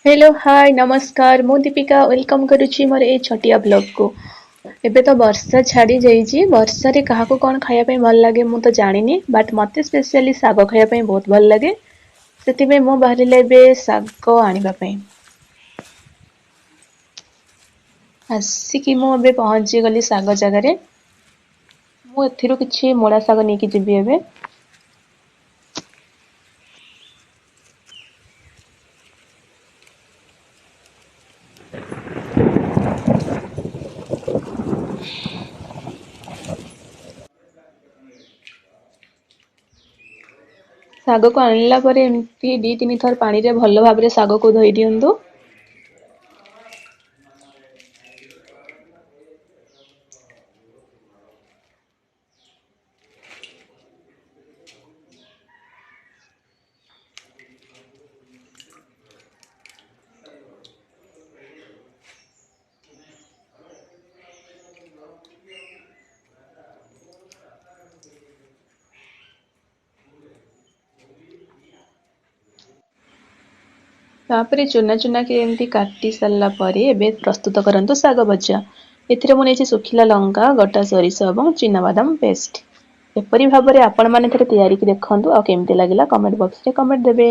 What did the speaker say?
Hello hi नमस्कार मु Deepika welcome करुच्ची मोर ए छटिया blog को। एबे तो वर्षा छाड़ी जाइए वर्षा रे कहा कौन खाया भल लगे मु तो जानी बट मत स्पेशली साग खाया बहुत भल लगे से मु बाहर साग आने आसिकी मु पहुंची गली साग जगार मुझे किसी मूला साग नहीं जीवी एबे। साग को आणला एमती दी तीन थर पानी रे भल भाव साग को धोई दिंतु। तापरे चुना चुना के एमती काटी सारला परे एबे प्रस्तुत करंतु साग भजा। एथिरे मु नेछि सुखिला लंका गोटा सोरिष एवं चिनाबादाम पेस्ट। एपरि भाबरे आपण माने थरे तयारी कि देखंतु आ केमते लागिला कमेंट बॉक्स रे कमेंट देबे।